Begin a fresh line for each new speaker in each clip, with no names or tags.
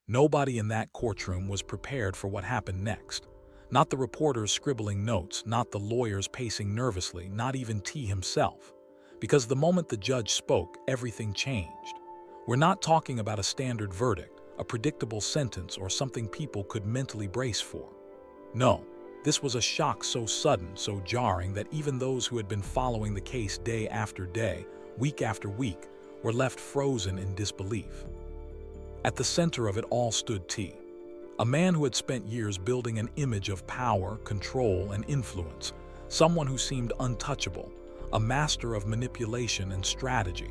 Nobody in that courtroom was prepared for what happened next. Not the reporters scribbling notes, not the lawyers pacing nervously, not even T himself. Because the moment the judge spoke, everything changed. We're not talking about a standard verdict, a predictable sentence, or something people could mentally brace for. No, this was a shock so sudden, so jarring, that even those who had been following the case day after day, week after week, were left frozen in disbelief. At the center of it all stood T, a man who had spent years building an image of power, control, and influence, someone who seemed untouchable, a master of manipulation and strategy.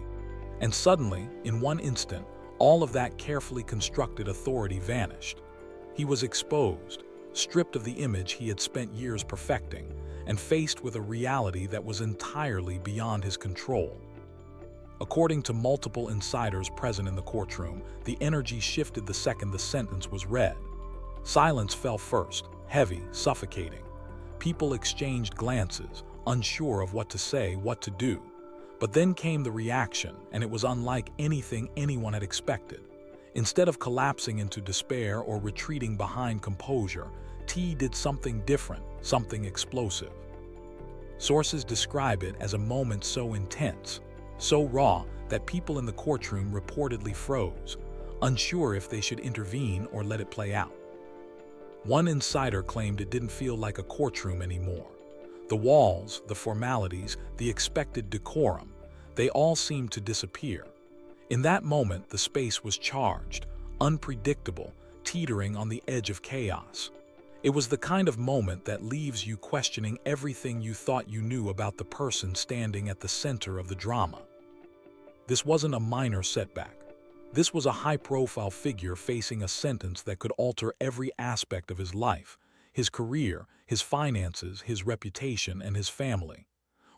And suddenly, in one instant, all of that carefully constructed authority vanished. He was exposed, stripped of the image he had spent years perfecting, and faced with a reality that was entirely beyond his control. According to multiple insiders present in the courtroom, the energy shifted the second the sentence was read. Silence fell first, heavy, suffocating. People exchanged glances, unsure of what to say, what to do. But then came the reaction, and it was unlike anything anyone had expected. Instead of collapsing into despair or retreating behind composure, T did something different, something explosive. Sources describe it as a moment so intense, so raw, that people in the courtroom reportedly froze, unsure if they should intervene or let it play out. One insider claimed it didn't feel like a courtroom anymore. The walls, the formalities, the expected decorum, they all seemed to disappear. In that moment, the space was charged, unpredictable, teetering on the edge of chaos. It was the kind of moment that leaves you questioning everything you thought you knew about the person standing at the center of the drama. This wasn't a minor setback. This was a high-profile figure facing a sentence that could alter every aspect of his life, his career, his finances, his reputation, and his family.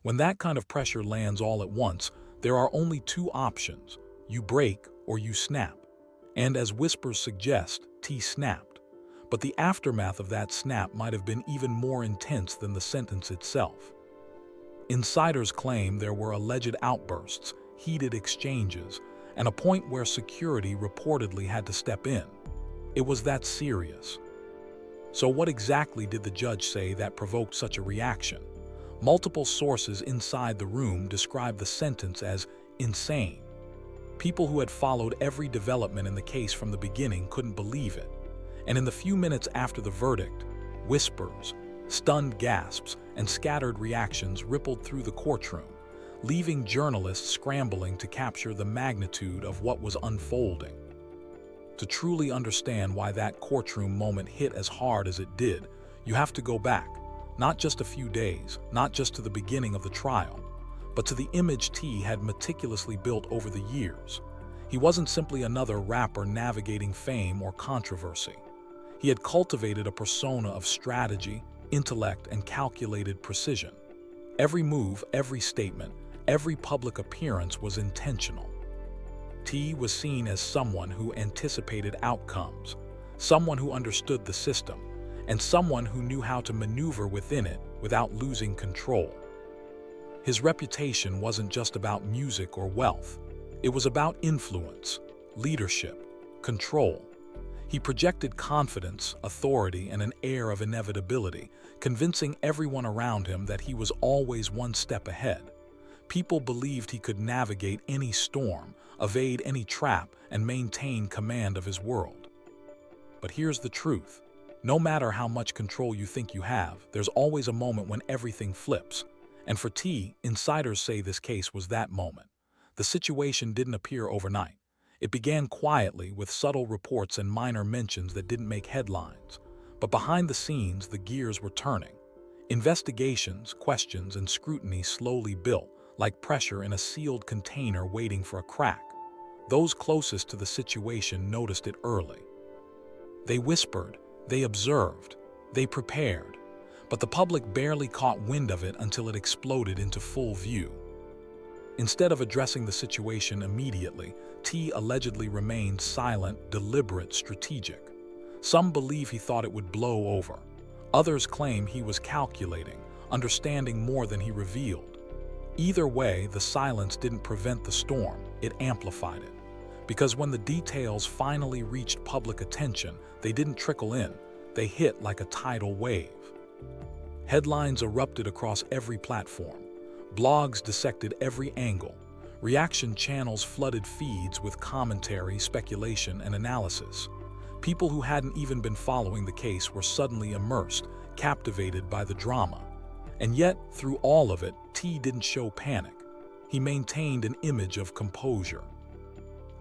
When that kind of pressure lands all at once, there are only two options: you break or you snap. And as whispers suggest, T snapped. But the aftermath of that snap might have been even more intense than the sentence itself. Insiders claim there were alleged outbursts, heated exchanges, and a point where security reportedly had to step in. It was that serious. So what exactly did the judge say that provoked such a reaction? Multiple sources inside the room described the sentence as insane. People who had followed every development in the case from the beginning couldn't believe it. And in the few minutes after the verdict, whispers, stunned gasps, and scattered reactions rippled through the courtroom, leaving journalists scrambling to capture the magnitude of what was unfolding. To truly understand why that courtroom moment hit as hard as it did, you have to go back, not just a few days, not just to the beginning of the trial, but to the image T had meticulously built over the years. He wasn't simply another rapper navigating fame or controversy. He had cultivated a persona of strategy, intellect, and calculated precision. Every move, every statement, every public appearance was intentional. T was seen as someone who anticipated outcomes, someone who understood the system, and someone who knew how to maneuver within it without losing control. His reputation wasn't just about music or wealth. It was about influence, leadership, control. He projected confidence, authority, and an air of inevitability, convincing everyone around him that he was always one step ahead. People believed he could navigate any storm, evade any trap, and maintain command of his world. But here's the truth. No matter how much control you think you have, there's always a moment when everything flips. And for T, insiders say this case was that moment. The situation didn't appear overnight. It began quietly with subtle reports and minor mentions that didn't make headlines. But behind the scenes, the gears were turning. Investigations, questions, and scrutiny slowly built, like pressure in a sealed container waiting for a crack. Those closest to the situation noticed it early. They whispered, they observed, they prepared, but the public barely caught wind of it until it exploded into full view. Instead of addressing the situation immediately, T allegedly remained silent, deliberate, strategic. Some believe he thought it would blow over. Others claim he was calculating, understanding more than he revealed. Either way, the silence didn't prevent the storm, it amplified it. Because when the details finally reached public attention, they didn't trickle in, they hit like a tidal wave. Headlines erupted across every platform. Blogs dissected every angle. Reaction channels flooded feeds with commentary, speculation, and analysis. People who hadn't even been following the case were suddenly immersed, captivated by the drama. And yet, through all of it, T didn't show panic. He maintained an image of composure,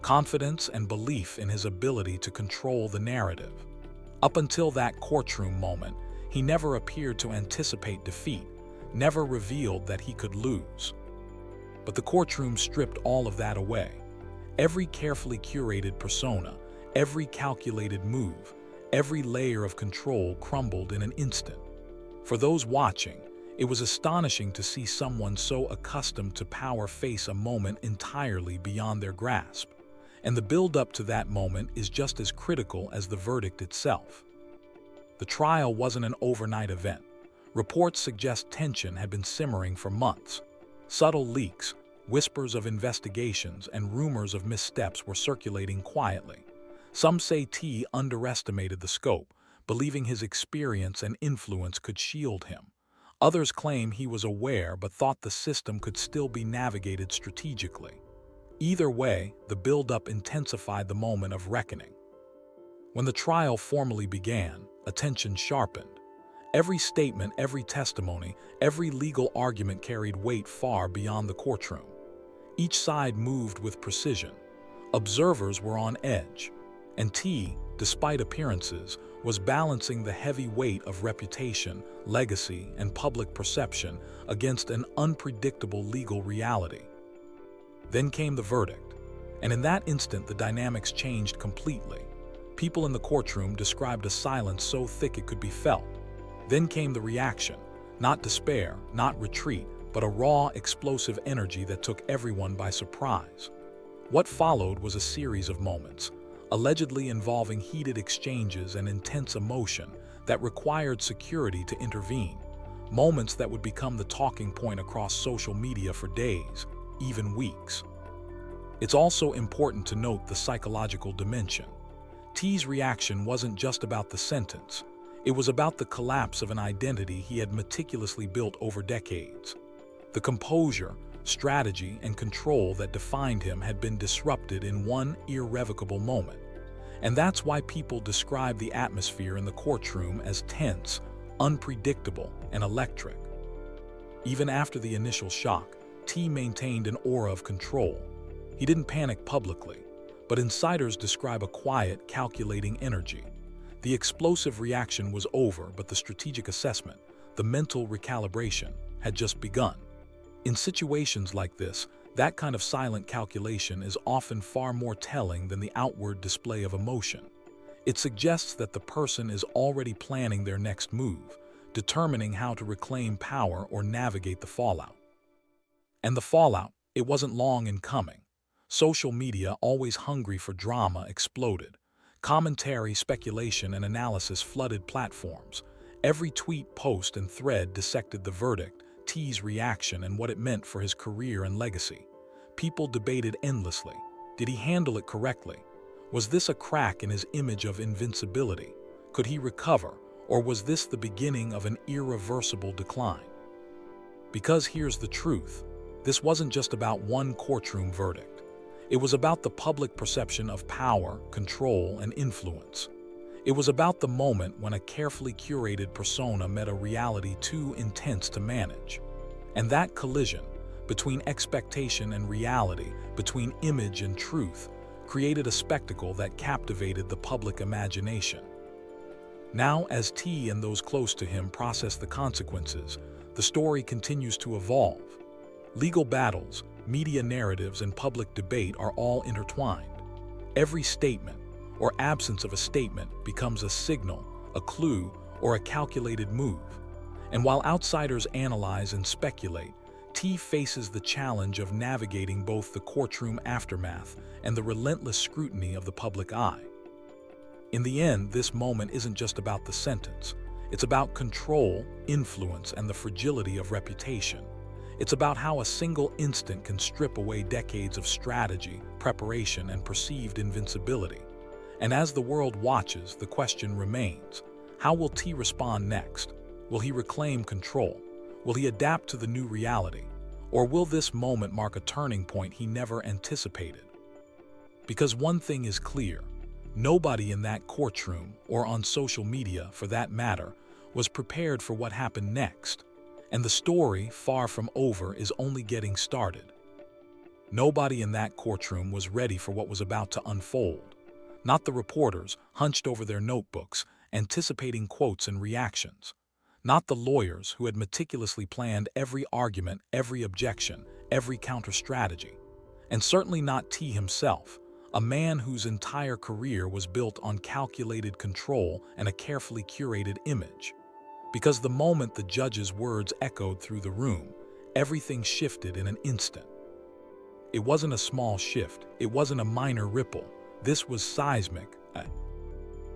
confidence, and belief in his ability to control the narrative. Up until that courtroom moment, he never appeared to anticipate defeat, never revealed that he could lose. But the courtroom stripped all of that away. Every carefully curated persona, every calculated move, every layer of control crumbled in an instant. For those watching, it was astonishing to see someone so accustomed to power face a moment entirely beyond their grasp. And the build-up to that moment is just as critical as the verdict itself. The trial wasn't an overnight event. Reports suggest tension had been simmering for months. Subtle leaks, whispers of investigations, and rumors of missteps were circulating quietly. Some say T underestimated the scope, believing his experience and influence could shield him. Others claim he was aware but thought the system could still be navigated strategically. Either way, the build-up intensified the moment of reckoning. When the trial formally began, attention sharpened. Every statement, every testimony, every legal argument carried weight far beyond the courtroom. Each side moved with precision. Observers were on edge. And T, despite appearances, was balancing the heavy weight of reputation, legacy, and public perception against an unpredictable legal reality. Then came the verdict, and in that instant the dynamics changed completely. People in the courtroom described a silence so thick it could be felt. Then came the reaction, not despair, not retreat, but a raw, explosive energy that took everyone by surprise. What followed was a series of moments, allegedly involving heated exchanges and intense emotion that required security to intervene, moments that would become the talking point across social media for days, even weeks. It's also important to note the psychological dimension. T's reaction wasn't just about the sentence. It was about the collapse of an identity he had meticulously built over decades. The composure, strategy, and control that defined him had been disrupted in one irrevocable moment. And that's why people describe the atmosphere in the courtroom as tense, unpredictable, and electric. Even after the initial shock, T maintained an aura of control. He didn't panic publicly, but insiders describe a quiet, calculating energy. The explosive reaction was over, but the strategic assessment, the mental recalibration, had just begun. In situations like this, that kind of silent calculation is often far more telling than the outward display of emotion. It suggests that the person is already planning their next move, determining how to reclaim power or navigate the fallout. And the fallout, it wasn't long in coming. Social media, always hungry for drama, exploded. Commentary, speculation, and analysis flooded platforms. Every tweet, post, and thread dissected the verdict, T's reaction, and what it meant for his career and legacy. People debated endlessly. Did he handle it correctly? Was this a crack in his image of invincibility? Could he recover, or was this the beginning of an irreversible decline? Because here's the truth. This wasn't just about one courtroom verdict. It was about the public perception of power, control, and influence. It was about the moment when a carefully curated persona met a reality too intense to manage. And that collision, between expectation and reality, between image and truth, created a spectacle that captivated the public imagination. Now, as T and those close to him process the consequences, the story continues to evolve. Legal battles, media narratives, and public debate are all intertwined. Every statement, or absence of a statement, becomes a signal, a clue, or a calculated move. And while outsiders analyze and speculate, T faces the challenge of navigating both the courtroom aftermath and the relentless scrutiny of the public eye. In the end, this moment isn't just about the sentence. It's about control, influence, and the fragility of reputation. It's about how a single instant can strip away decades of strategy, preparation, and perceived invincibility. And as the world watches, the question remains, how will T respond next? Will he reclaim control? Will he adapt to the new reality? Or will this moment mark a turning point he never anticipated? Because one thing is clear, nobody in that courtroom, or on social media for that matter, was prepared for what happened next. And the story, far from over, is only getting started. Nobody in that courtroom was ready for what was about to unfold. Not the reporters, hunched over their notebooks, anticipating quotes and reactions. Not the lawyers who had meticulously planned every argument, every objection, every counter-strategy. And certainly not T himself, a man whose entire career was built on calculated control and a carefully curated image. Because the moment the judge's words echoed through the room, everything shifted in an instant. It wasn't a small shift, it wasn't a minor ripple. This was seismic, a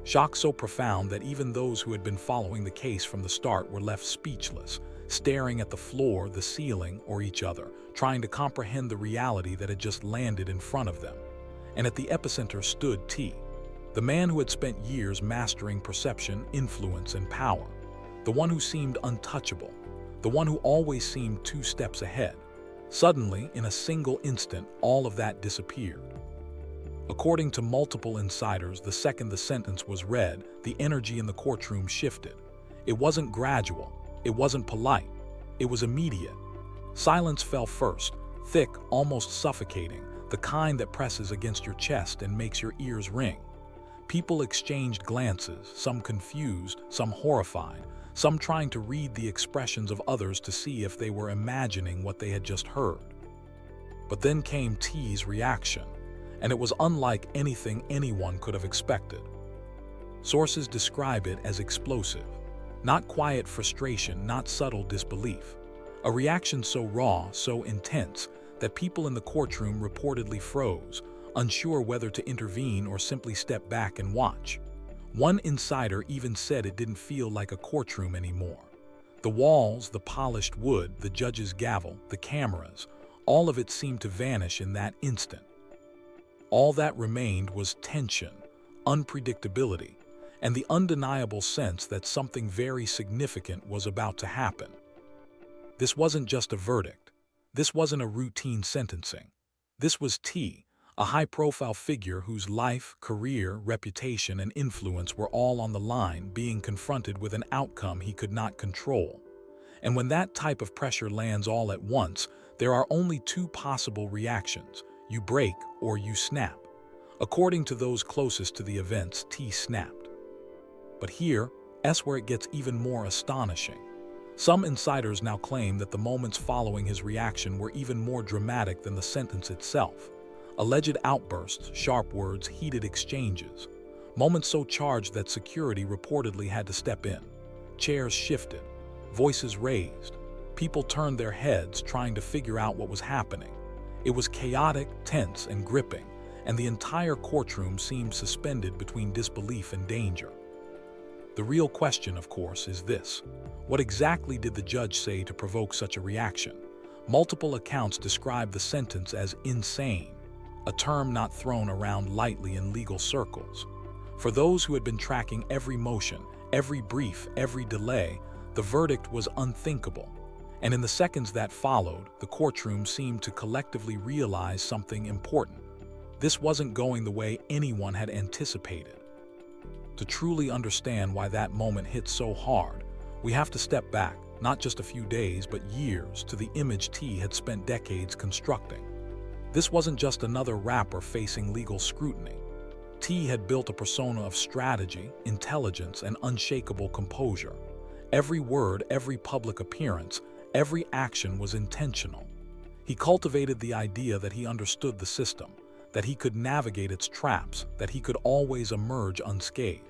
shock so profound that even those who had been following the case from the start were left speechless, staring at the floor, the ceiling, or each other, trying to comprehend the reality that had just landed in front of them. And at the epicenter stood T, the man who had spent years mastering perception, influence, and power. The one who seemed untouchable, the one who always seemed 2 steps ahead. Suddenly, in a single instant, all of that disappeared. According to multiple insiders, the second the sentence was read, the energy in the courtroom shifted. It wasn't gradual, it wasn't polite, it was immediate. Silence fell first, thick, almost suffocating, the kind that presses against your chest and makes your ears ring. People exchanged glances, some confused, some horrified, some trying to read the expressions of others to see if they were imagining what they had just heard. But then came T's reaction, and it was unlike anything anyone could have expected. Sources describe it as explosive, not quiet frustration, not subtle disbelief. A reaction so raw, so intense, that people in the courtroom reportedly froze, unsure whether to intervene or simply step back and watch. One insider even said it didn't feel like a courtroom anymore. The walls, the polished wood, the judge's gavel, the cameras, all of it seemed to vanish in that instant. All that remained was tension, unpredictability, and the undeniable sense that something very significant was about to happen. This wasn't just a verdict. This wasn't a routine sentencing. This was T, a high-profile figure whose life, career, reputation, and influence were all on the line, being confronted with an outcome he could not control. And when that type of pressure lands all at once, there are only 2 possible reactions: you break or you snap. According to those closest to the events, T snapped. But here's where it gets even more astonishing. Some insiders now claim that the moments following his reaction were even more dramatic than the sentence itself. Alleged outbursts, sharp words, heated exchanges. Moments so charged that security reportedly had to step in. Chairs shifted, voices raised. People turned their heads, trying to figure out what was happening. It was chaotic, tense, and gripping, and the entire courtroom seemed suspended between disbelief and danger. The real question, of course, is this: what exactly did the judge say to provoke such a reaction? Multiple accounts describe the sentence as insane, a term not thrown around lightly in legal circles. For those who had been tracking every motion, every brief, every delay, the verdict was unthinkable. And in the seconds that followed, the courtroom seemed to collectively realize something important. This wasn't going the way anyone had anticipated. To truly understand why that moment hit so hard, we have to step back, not just a few days, but years, to the image T had spent decades constructing. This wasn't just another rapper facing legal scrutiny. T had built a persona of strategy, intelligence, and unshakable composure. Every word, every public appearance, every action was intentional. He cultivated the idea that he understood the system, that he could navigate its traps, that he could always emerge unscathed.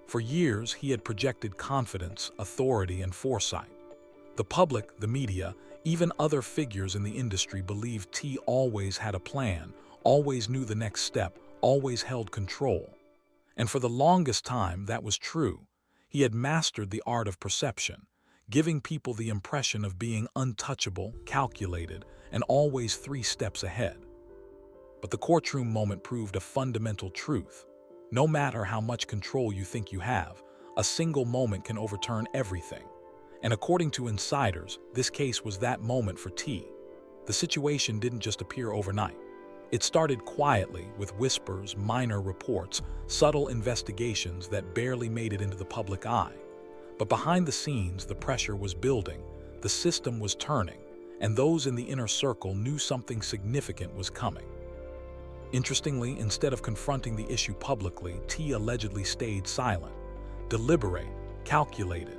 For years, he had projected confidence, authority, and foresight. The public, the media, even other figures in the industry believed T always had a plan, always knew the next step, always held control. And for the longest time, that was true. He had mastered the art of perception, giving people the impression of being untouchable, calculated, and always 3 steps ahead. But the courtroom moment proved a fundamental truth. No matter how much control you think you have, a single moment can overturn everything. And according to insiders, this case was that moment for T. The situation didn't just appear overnight. It started quietly with whispers, minor reports, subtle investigations that barely made it into the public eye. But behind the scenes, the pressure was building, the system was turning, and those in the inner circle knew something significant was coming. Interestingly, instead of confronting the issue publicly, T allegedly stayed silent, deliberate, calculated.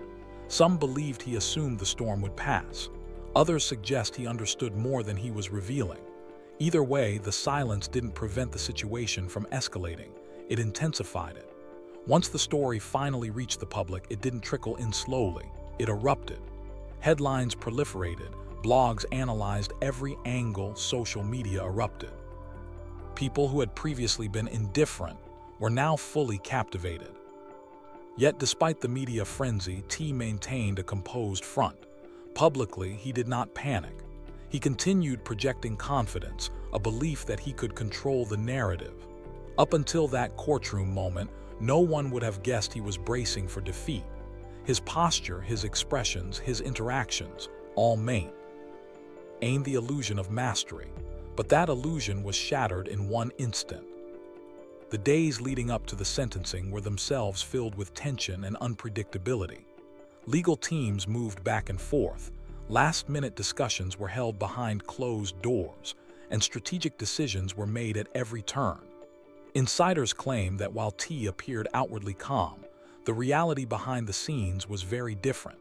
Some believed he assumed the storm would pass. Others suggest he understood more than he was revealing. Either way, the silence didn't prevent the situation from escalating. It intensified it. Once the story finally reached the public, it didn't trickle in slowly. It erupted. Headlines proliferated, blogs analyzed every angle, social media erupted. People who had previously been indifferent were now fully captivated. Yet despite the media frenzy, T maintained a composed front. Publicly, he did not panic. He continued projecting confidence, a belief that he could control the narrative. Up until that courtroom moment, no one would have guessed he was bracing for defeat. His posture, his expressions, his interactions, all aimed the illusion of mastery. But that illusion was shattered in one instant. The days leading up to the sentencing were themselves filled with tension and unpredictability. Legal teams moved back and forth. Last-minute discussions were held behind closed doors, and strategic decisions were made at every turn. Insiders claim that while T appeared outwardly calm, the reality behind the scenes was very different.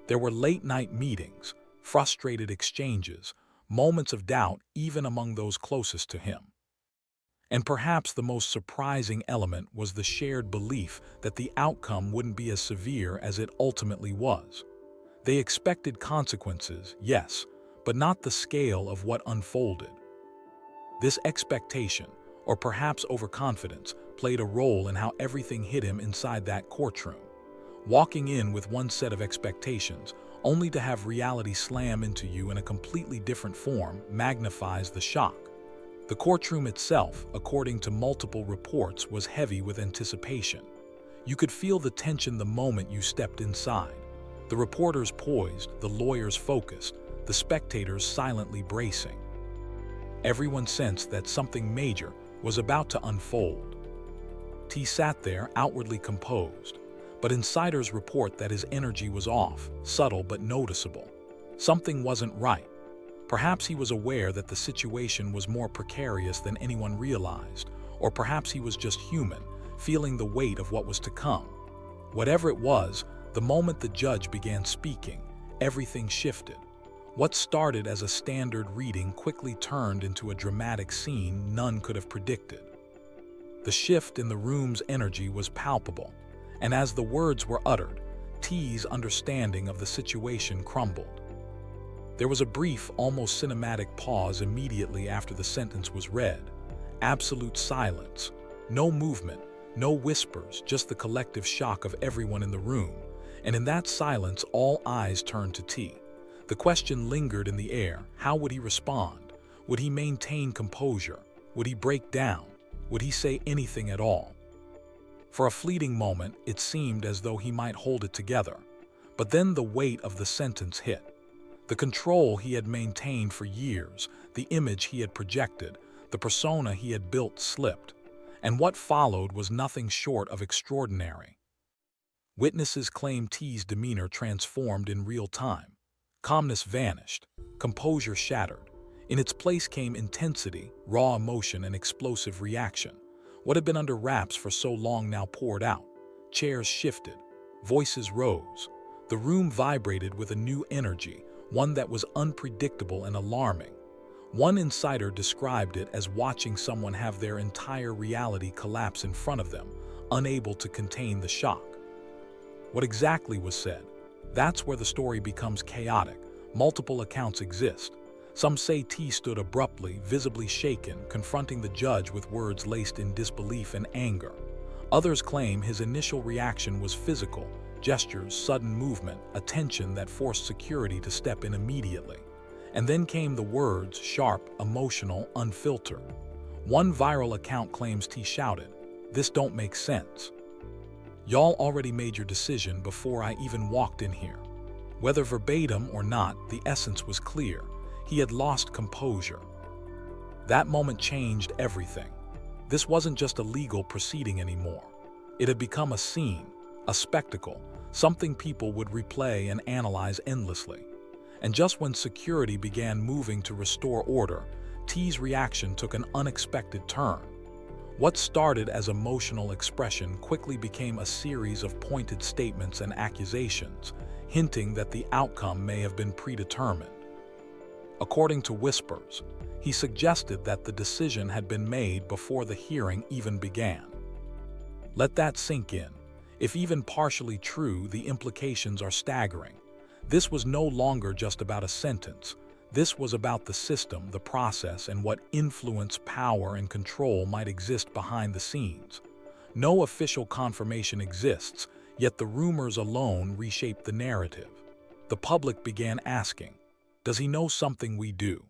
There were late-night meetings, frustrated exchanges, moments of doubt even among those closest to him. And perhaps the most surprising element was the shared belief that the outcome wouldn't be as severe as it ultimately was. They expected consequences, yes, but not the scale of what unfolded. This expectation, or perhaps overconfidence, played a role in how everything hit him inside that courtroom. Walking in with one set of expectations, only to have reality slam into you in a completely different form, magnifies the shock. The courtroom itself, according to multiple reports, was heavy with anticipation. You could feel the tension the moment you stepped inside. The reporters poised, the lawyers focused, the spectators silently bracing. Everyone sensed that something major was about to unfold. T sat there, outwardly composed, but insiders report that his energy was off, subtle but noticeable. Something wasn't right. Perhaps he was aware that the situation was more precarious than anyone realized, or perhaps he was just human, feeling the weight of what was to come. Whatever it was, the moment the judge began speaking, everything shifted. What started as a standard reading quickly turned into a dramatic scene none could have predicted. The shift in the room's energy was palpable, and as the words were uttered, T's understanding of the situation crumbled. There was a brief, almost cinematic pause immediately after the sentence was read. Absolute silence. No movement, no whispers, just the collective shock of everyone in the room. And in that silence, all eyes turned to T. The question lingered in the air. How would he respond? Would he maintain composure? Would he break down? Would he say anything at all? For a fleeting moment, it seemed as though he might hold it together. But then the weight of the sentence hit. The control he had maintained for years, the image he had projected, the persona he had built slipped, and what followed was nothing short of extraordinary. Witnesses claim T's demeanor transformed in real time. Calmness vanished, composure shattered. In its place came intensity, raw emotion, and explosive reaction. What had been under wraps for so long now poured out. Chairs shifted, voices rose. The room vibrated with a new energy, one that was unpredictable and alarming. One insider described it as watching someone have their entire reality collapse in front of them, unable to contain the shock. What exactly was said? That's where the story becomes chaotic. Multiple accounts exist. Some say T stood abruptly, visibly shaken, confronting the judge with words laced in disbelief and anger. Others claim his initial reaction was physical, gestures, sudden movement, a tension that forced security to step in immediately. And then came the words, sharp, emotional, unfiltered. One viral account claims T shouted, "This don't make sense. Y'all already made your decision before I even walked in here." Whether verbatim or not, the essence was clear. He had lost composure. That moment changed everything. This wasn't just a legal proceeding anymore. It had become a scene, a spectacle, something people would replay and analyze endlessly. And just when security began moving to restore order, T's reaction took an unexpected turn. What started as emotional expression quickly became a series of pointed statements and accusations, hinting that the outcome may have been predetermined. According to whispers, he suggested that the decision had been made before the hearing even began. Let that sink in. If even partially true, the implications are staggering. This was no longer just about a sentence. This was about the system, the process, and what influence, power, and control might exist behind the scenes. No official confirmation exists, yet the rumors alone reshaped the narrative. The public began asking, does he know something we do?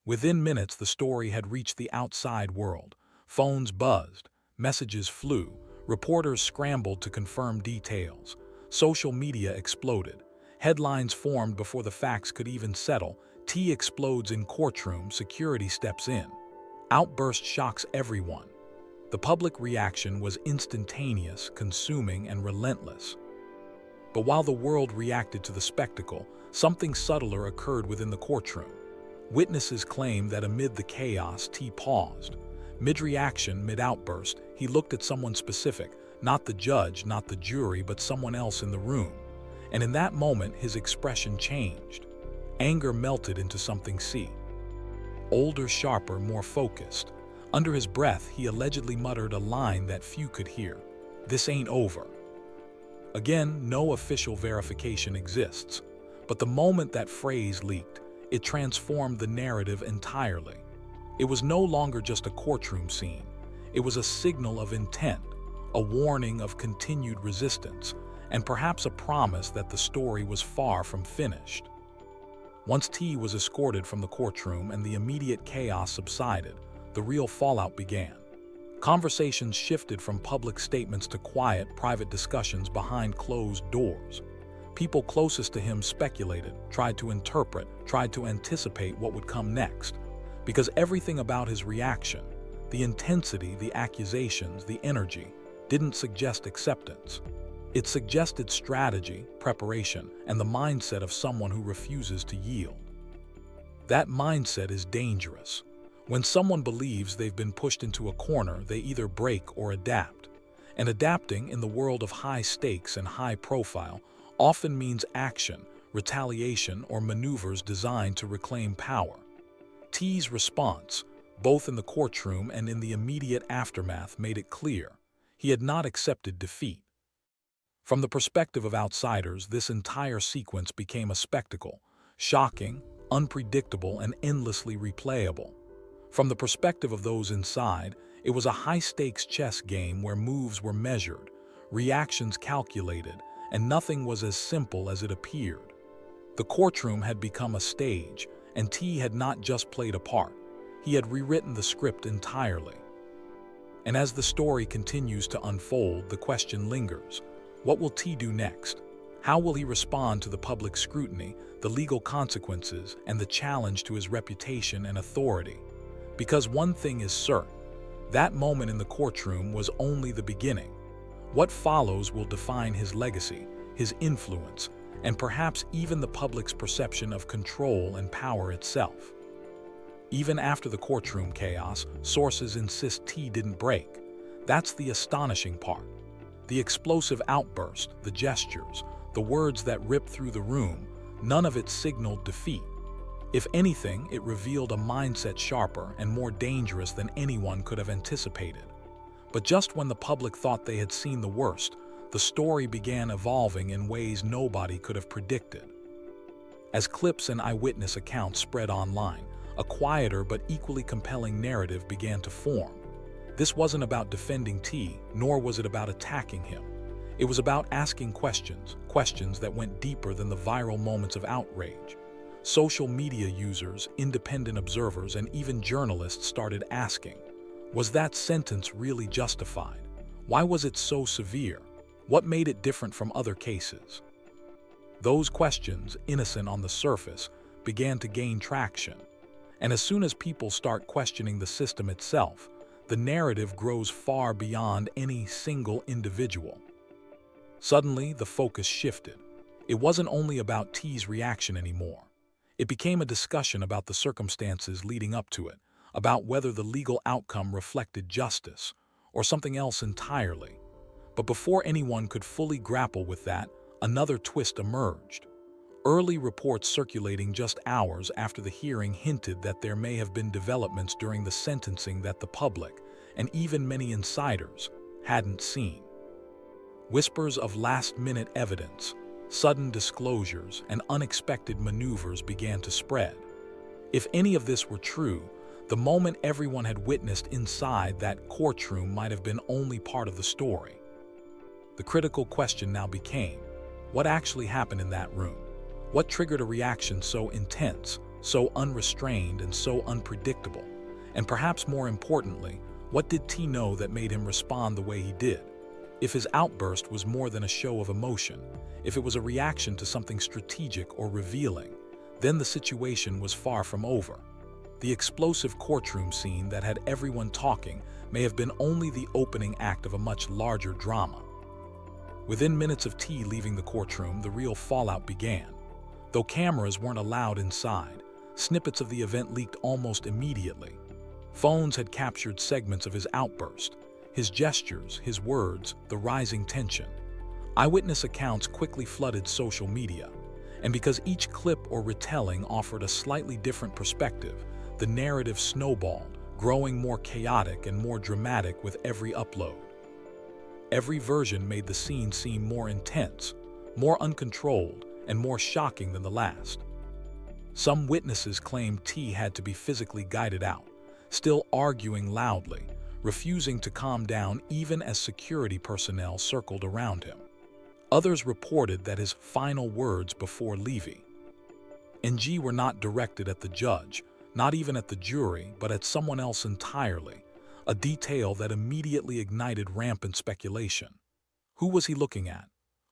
Within minutes, the story had reached the outside world. Phones buzzed, messages flew, reporters scrambled to confirm details. Social media exploded. Headlines formed before the facts could even settle. T explodes in courtroom, security steps in. Outburst shocks everyone. The public reaction was instantaneous, consuming, and relentless. But while the world reacted to the spectacle, something subtler occurred within the courtroom. Witnesses claimed that amid the chaos, T paused. Mid-reaction, mid-outburst, he looked at someone specific, not the judge, not the jury, but someone else in the room. And in that moment, his expression changed. Anger melted into something older, sharper, more focused. Under his breath, he allegedly muttered a line that few could hear. "This ain't over." Again, no official verification exists. But the moment that phrase leaked, it transformed the narrative entirely. It was no longer just a courtroom scene. It was a signal of intent, a warning of continued resistance, and perhaps a promise that the story was far from finished. Once T was escorted from the courtroom and the immediate chaos subsided, the real fallout began. Conversations shifted from public statements to quiet, private discussions behind closed doors. People closest to him speculated, tried to interpret, tried to anticipate what would come next. Because everything about his reaction, the intensity, the accusations, the energy, didn't suggest acceptance. It suggested strategy, preparation, and the mindset of someone who refuses to yield. That mindset is dangerous. When someone believes they've been pushed into a corner, they either break or adapt. And adapting in the world of high stakes and high profile often means action, retaliation, or maneuvers designed to reclaim power. T's response, both in the courtroom and in the immediate aftermath, made it clear he had not accepted defeat. From the perspective of outsiders, this entire sequence became a spectacle, shocking, unpredictable, and endlessly replayable. From the perspective of those inside, it was a high-stakes chess game where moves were measured, reactions calculated, and nothing was as simple as it appeared. The courtroom had become a stage, and T had not just played a part. He had rewritten the script entirely. And as the story continues to unfold, the question lingers. What will T do next? How will he respond to the public scrutiny, the legal consequences, and the challenge to his reputation and authority? Because one thing is certain, that moment in the courtroom was only the beginning. What follows will define his legacy, his influence, and perhaps even the public's perception of control and power itself. Even after the courtroom chaos, sources insist T didn't break. That's the astonishing part. The explosive outburst, the gestures, the words that ripped through the room, none of it signaled defeat. If anything, it revealed a mindset sharper and more dangerous than anyone could have anticipated. But just when the public thought they had seen the worst, the story began evolving in ways nobody could have predicted. As clips and eyewitness accounts spread online, a quieter but equally compelling narrative began to form. This wasn't about defending T, nor was it about attacking him. It was about asking questions, questions that went deeper than the viral moments of outrage. Social media users, independent observers, and even journalists started asking, was that sentence really justified? Why was it so severe? What made it different from other cases? Those questions, innocent on the surface, began to gain traction. And as soon as people start questioning the system itself, the narrative grows far beyond any single individual. Suddenly, the focus shifted. It wasn't only about T's reaction anymore. It became a discussion about the circumstances leading up to it, about whether the legal outcome reflected justice or something else entirely. But before anyone could fully grapple with that, another twist emerged. Early reports circulating just hours after the hearing hinted that there may have been developments during the sentencing that the public, and even many insiders, hadn't seen. Whispers of last-minute evidence, sudden disclosures, and unexpected maneuvers began to spread. If any of this were true, the moment everyone had witnessed inside that courtroom might have been only part of the story. The critical question now became, what actually happened in that room? What triggered a reaction so intense, so unrestrained, and so unpredictable? And perhaps more importantly, what did T know that made him respond the way he did? If his outburst was more than a show of emotion, if it was a reaction to something strategic or revealing, then the situation was far from over. The explosive courtroom scene that had everyone talking may have been only the opening act of a much larger drama. Within minutes of T leaving the courtroom, the real fallout began. Though cameras weren't allowed inside, snippets of the event leaked almost immediately. Phones had captured segments of his outburst, his gestures, his words, the rising tension. Eyewitness accounts quickly flooded social media, and because each clip or retelling offered a slightly different perspective, the narrative snowballed, growing more chaotic and more dramatic with every upload. Every version made the scene seem more intense, more uncontrolled, and more shocking than the last. Some witnesses claimed T had to be physically guided out, still arguing loudly, refusing to calm down even as security personnel circled around him. Others reported that his final words before leaving NG were not directed at the judge, not even at the jury, but at someone else entirely, a detail that immediately ignited rampant speculation. Who was he looking at?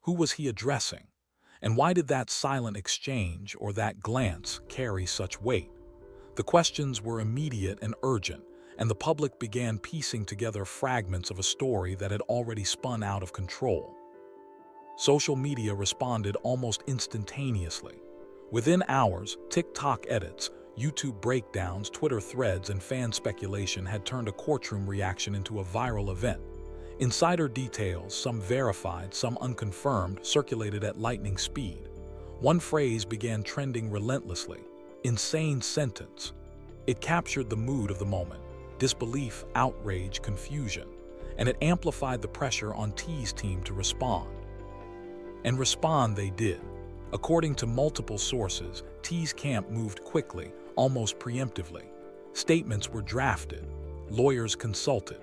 Who was he addressing? And why did that silent exchange or that glance carry such weight? The questions were immediate and urgent, and the public began piecing together fragments of a story that had already spun out of control. Social media responded almost instantaneously. Within hours, TikTok edits, YouTube breakdowns, Twitter threads, and fan speculation had turned a courtroom reaction into a viral event. Insider details, some verified, some unconfirmed, circulated at lightning speed. One phrase began trending relentlessly: insane sentence. It captured the mood of the moment: disbelief, outrage, confusion, and it amplified the pressure on T's team to respond. And respond they did. According to multiple sources, T's camp moved quickly, almost preemptively. Statements were drafted, lawyers consulted,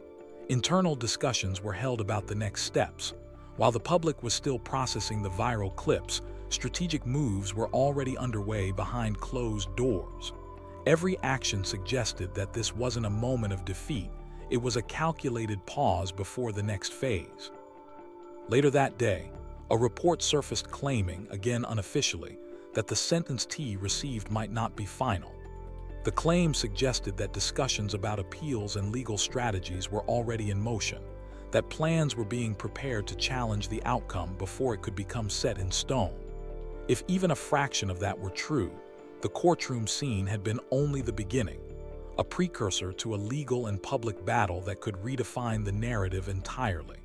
internal discussions were held about the next steps. While the public was still processing the viral clips, strategic moves were already underway behind closed doors. Every action suggested that this wasn't a moment of defeat, it was a calculated pause before the next phase. Later that day, a report surfaced claiming, again unofficially, that the sentence T received might not be final. The claim suggested that discussions about appeals and legal strategies were already in motion, that plans were being prepared to challenge the outcome before it could become set in stone. If even a fraction of that were true, the courtroom scene had been only the beginning, a precursor to a legal and public battle that could redefine the narrative entirely.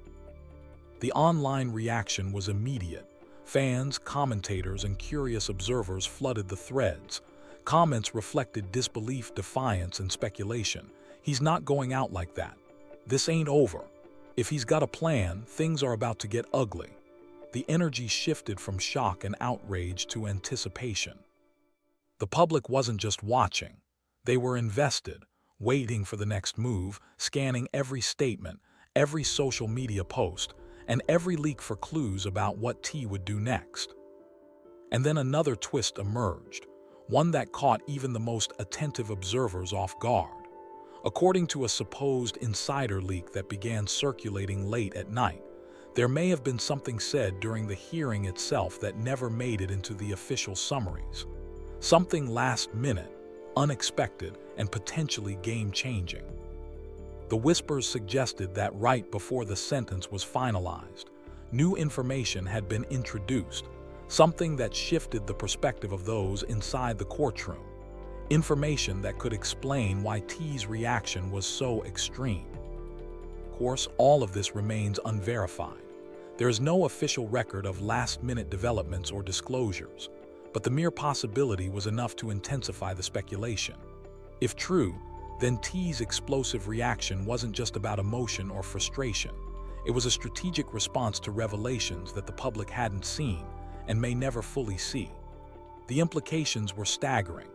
The online reaction was immediate. Fans, commentators, and curious observers flooded the threads. Comments reflected disbelief, defiance, and speculation. He's not going out like that. This ain't over. If he's got a plan, things are about to get ugly. The energy shifted from shock and outrage to anticipation. The public wasn't just watching. They were invested, waiting for the next move, scanning every statement, every social media post, and every leak for clues about what T would do next. And then another twist emerged, one that caught even the most attentive observers off guard. According to a supposed insider leak that began circulating late at night, there may have been something said during the hearing itself that never made it into the official summaries. Something last minute, unexpected, and potentially game-changing. The whispers suggested that right before the sentence was finalized, new information had been introduced, something that shifted the perspective of those inside the courtroom. Information that could explain why T's reaction was so extreme. Of course, all of this remains unverified. There is no official record of last-minute developments or disclosures, but the mere possibility was enough to intensify the speculation. If true, then T's explosive reaction wasn't just about emotion or frustration. It was a strategic response to revelations that the public hadn't seen and may never fully see. The implications were staggering.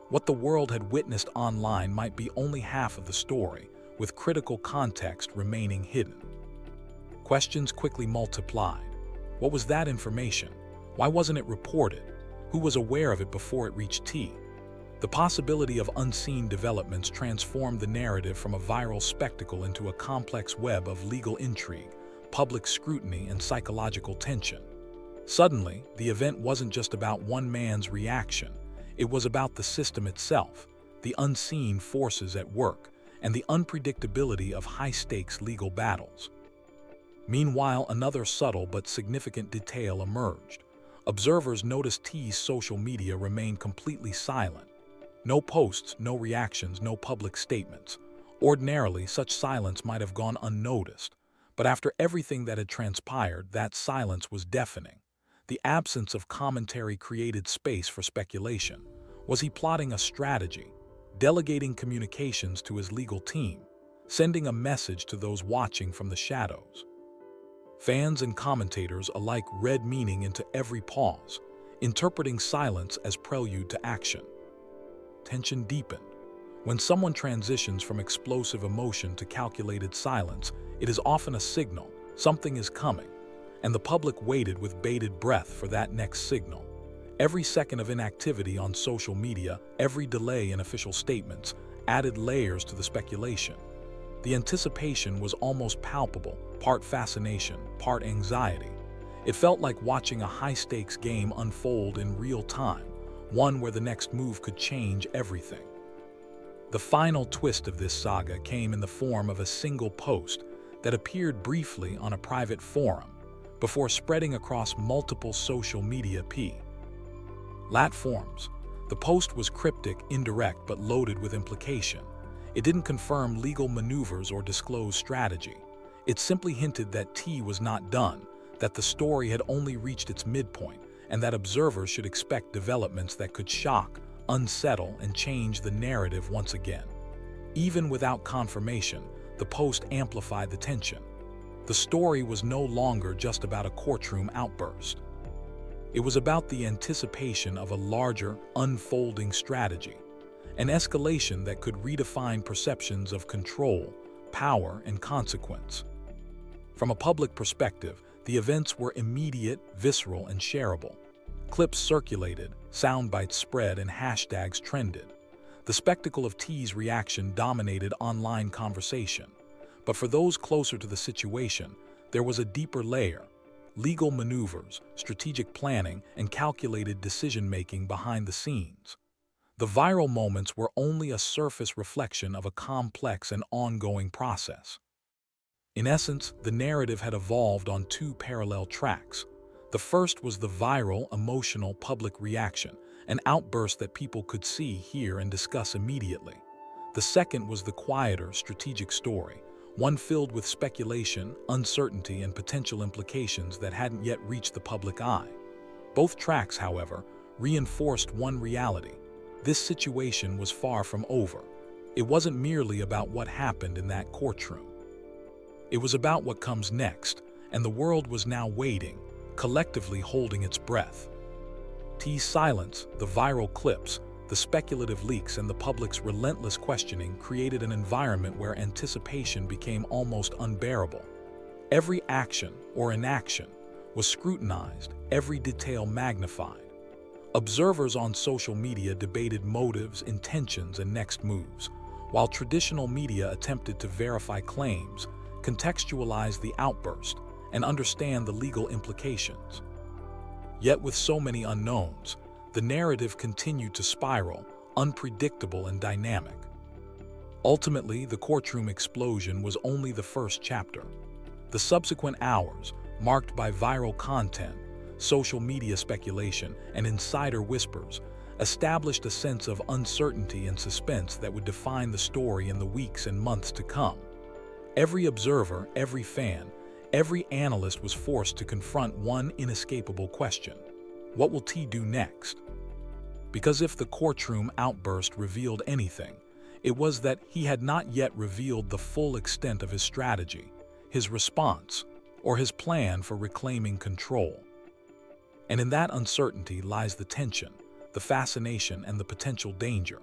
What the world had witnessed online might be only half of the story, with critical context remaining hidden. Questions quickly multiplied. What was that information? Why wasn't it reported? Who was aware of it before it reached T? The possibility of unseen developments transformed the narrative from a viral spectacle into a complex web of legal intrigue, public scrutiny, and psychological tension. Suddenly, the event wasn't just about one man's reaction. It was about the system itself, the unseen forces at work, and the unpredictability of high-stakes legal battles. Meanwhile, another subtle but significant detail emerged. Observers noticed T's social media remained completely silent. No posts, no reactions, no public statements. Ordinarily, such silence might have gone unnoticed, but after everything that had transpired, that silence was deafening. The absence of commentary created space for speculation. Was he plotting a strategy, delegating communications to his legal team, sending a message to those watching from the shadows? Fans and commentators alike read meaning into every pause, interpreting silence as prelude to action. Tension deepened. When someone transitions from explosive emotion to calculated silence, it is often a signal something is coming, and the public waited with bated breath for that next signal. Every second of inactivity on social media, every delay in official statements, added layers to the speculation. The anticipation was almost palpable, part fascination, part anxiety. It felt like watching a high-stakes game unfold in real time, one where the next move could change everything. The final twist of this saga came in the form of a single post that appeared briefly on a private forum, before spreading across multiple social media platforms. The post was cryptic, indirect, but loaded with implication. It didn't confirm legal maneuvers or disclose strategy. It simply hinted that T was not done, that the story had only reached its midpoint, and that observers should expect developments that could shock, unsettle, and change the narrative once again. Even without confirmation, the post amplified the tension. The story was no longer just about a courtroom outburst. It was about the anticipation of a larger, unfolding strategy, an escalation that could redefine perceptions of control, power, and consequence. From a public perspective, the events were immediate, visceral, and shareable. Clips circulated, sound bites spread, and hashtags trended. The spectacle of T's reaction dominated online conversation. But for those closer to the situation, there was a deeper layer: legal maneuvers, strategic planning, and calculated decision-making behind the scenes. The viral moments were only a surface reflection of a complex and ongoing process. In essence, the narrative had evolved on two parallel tracks. The first was the viral, emotional public reaction, an outburst that people could see, hear, and discuss immediately. The second was the quieter, strategic story, one filled with speculation, uncertainty, and potential implications that hadn't yet reached the public eye. Both tracks, however, reinforced one reality: this situation was far from over. It wasn't merely about what happened in that courtroom. It was about what comes next, and the world was now waiting, collectively holding its breath. T's silence, the viral clips, the speculative leaks, and the public's relentless questioning created an environment where anticipation became almost unbearable. Every action or inaction was scrutinized, every detail magnified. Observers on social media debated motives, intentions, and next moves, while traditional media attempted to verify claims, contextualize the outburst, and understand the legal implications. Yet with so many unknowns, the narrative continued to spiral, unpredictable and dynamic. Ultimately, the courtroom explosion was only the first chapter. The subsequent hours, marked by viral content, social media speculation, and insider whispers, established a sense of uncertainty and suspense that would define the story in the weeks and months to come. Every observer, every fan, every analyst was forced to confront one inescapable question: what will T do next? Because if the courtroom outburst revealed anything, it was that he had not yet revealed the full extent of his strategy, his response, or his plan for reclaiming control. And in that uncertainty lies the tension, the fascination, and the potential danger.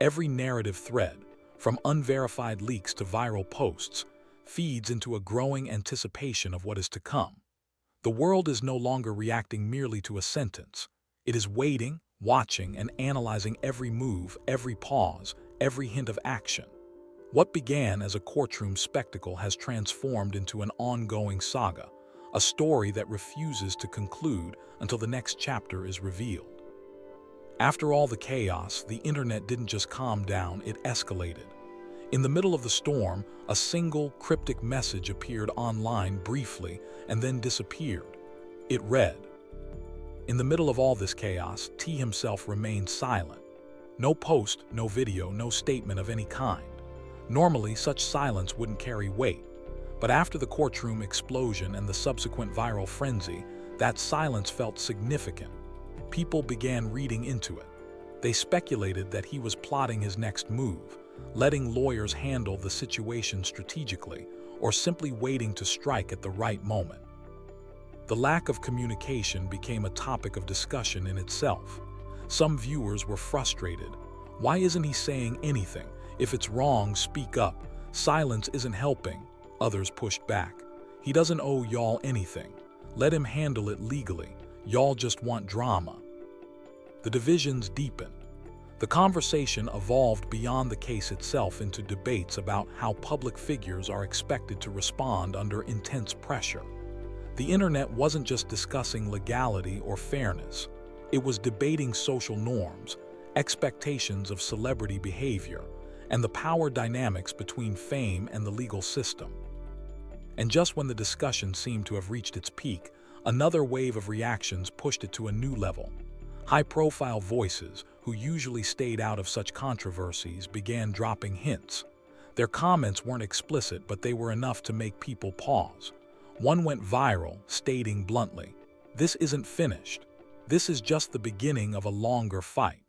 Every narrative thread, from unverified leaks to viral posts, feeds into a growing anticipation of what is to come. The world is no longer reacting merely to a sentence. It is waiting, watching, and analyzing every move, every pause, every hint of action. What began as a courtroom spectacle has transformed into an ongoing saga, a story that refuses to conclude until the next chapter is revealed. After all the chaos, the internet didn't just calm down, it escalated. In the middle of the storm, a single cryptic message appeared online briefly and then disappeared. It read, "In the middle of all this chaos, T himself remained silent. No post, no video, no statement of any kind. Normally, such silence wouldn't carry weight. But after the courtroom explosion and the subsequent viral frenzy, that silence felt significant. People began reading into it. They speculated that he was plotting his next move, letting lawyers handle the situation strategically, or simply waiting to strike at the right moment. The lack of communication became a topic of discussion in itself. Some viewers were frustrated. Why isn't he saying anything? If it's wrong, speak up. Silence isn't helping. Others pushed back. He doesn't owe y'all anything. Let him handle it legally. Y'all just want drama. The divisions deepened. The conversation evolved beyond the case itself into debates about how public figures are expected to respond under intense pressure. The internet wasn't just discussing legality or fairness. It was debating social norms, expectations of celebrity behavior, and the power dynamics between fame and the legal system. And just when the discussion seemed to have reached its peak, another wave of reactions pushed it to a new level. High-profile voices, who usually stayed out of such controversies, began dropping hints. Their comments weren't explicit, but they were enough to make people pause. One went viral, stating bluntly, "This isn't finished. This is just the beginning of a longer fight."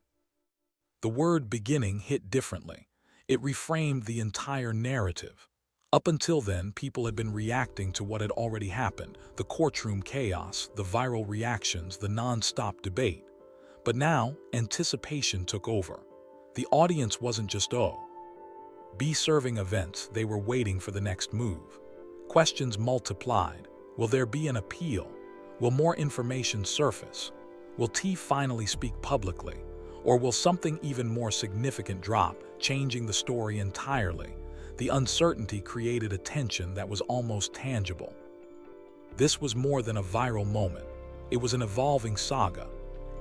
The word beginning hit differently. It reframed the entire narrative. Up until then, people had been reacting to what had already happened, the courtroom chaos, the viral reactions, the non-stop debate. But now, anticipation took over. The audience wasn't just serving events, they were waiting for the next move. Questions multiplied. Will there be an appeal? Will more information surface? Will T finally speak publicly? Or will something even more significant drop, changing the story entirely? The uncertainty created a tension that was almost tangible. This was more than a viral moment. It was an evolving saga.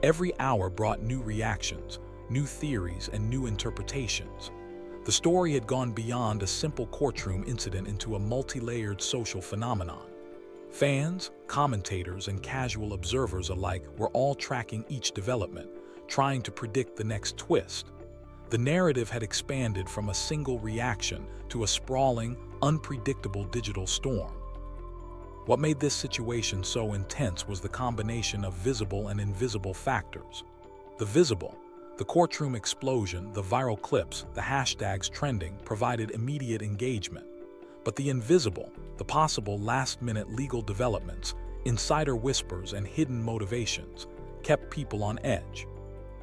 Every hour brought new reactions, new theories, and new interpretations. The story had gone beyond a simple courtroom incident into a multi-layered social phenomenon. Fans, commentators, and casual observers alike were all tracking each development, trying to predict the next twist. The narrative had expanded from a single reaction to a sprawling, unpredictable digital storm. What made this situation so intense was the combination of visible and invisible factors. The visible, the courtroom explosion, the viral clips, the hashtags trending, provided immediate engagement. But the invisible, the possible last-minute legal developments, insider whispers, and hidden motivations, kept people on edge.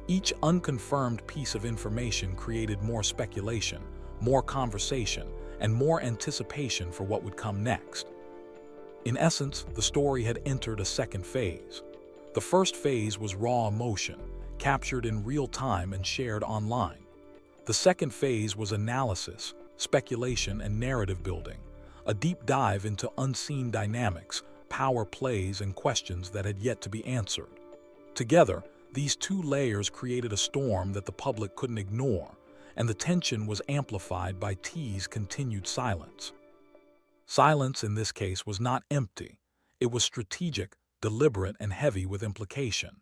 Each unconfirmed piece of information created more speculation, more conversation, and more anticipation for what would come next. In essence, the story had entered a second phase. The first phase was raw emotion, captured in real time and shared online. The second phase was analysis, speculation, and narrative building, a deep dive into unseen dynamics, power plays, and questions that had yet to be answered. Together, these two layers created a storm that the public couldn't ignore, and the tension was amplified by T's continued silence. Silence in this case was not empty. It was strategic, deliberate, and heavy with implication.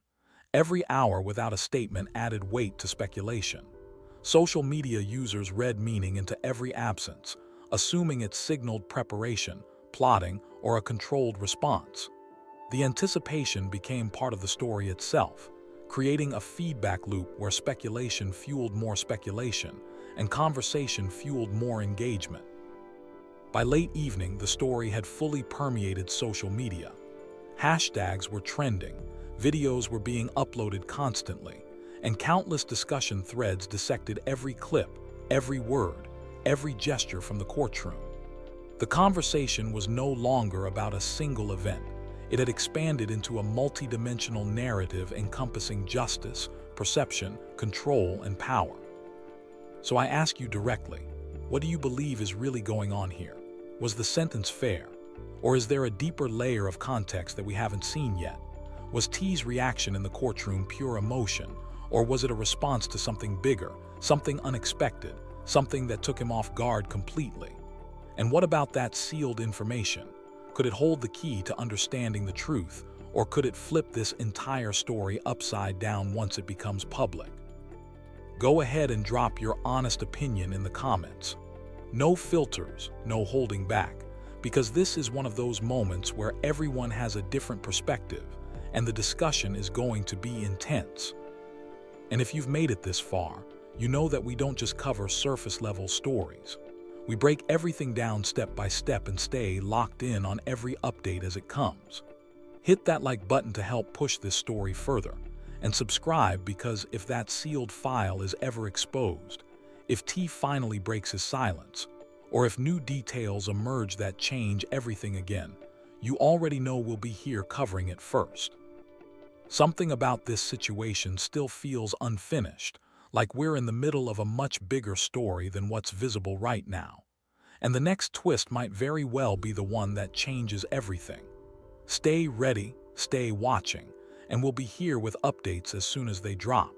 Every hour without a statement added weight to speculation. Social media users read meaning into every absence, assuming it signaled preparation, plotting, or a controlled response. The anticipation became part of the story itself, creating a feedback loop where speculation fueled more speculation and conversation fueled more engagement. By late evening, the story had fully permeated social media. Hashtags were trending, videos were being uploaded constantly, and countless discussion threads dissected every clip, every word, every gesture from the courtroom. The conversation was no longer about a single event. It had expanded into a multi-dimensional narrative encompassing justice, perception, control, and power. So I ask you directly, what do you believe is really going on here? Was the sentence fair? Or is there a deeper layer of context that we haven't seen yet? Was T's reaction in the courtroom pure emotion, or was it a response to something bigger, something unexpected, something that took him off guard completely? And what about that sealed information? Could it hold the key to understanding the truth, or could it flip this entire story upside down once it becomes public? Go ahead and drop your honest opinion in the comments. No filters, no holding back, because this is one of those moments where everyone has a different perspective, and the discussion is going to be intense. And if you've made it this far, you know that we don't just cover surface-level stories. We break everything down step by step and stay locked in on every update as it comes. Hit that like button to help push this story further, and subscribe because if that sealed file is ever exposed, if T finally breaks his silence, or if new details emerge that change everything again, you already know we'll be here covering it first. Something about this situation still feels unfinished, like we're in the middle of a much bigger story than what's visible right now. And the next twist might very well be the one that changes everything. Stay ready, stay watching, and we'll be here with updates as soon as they drop.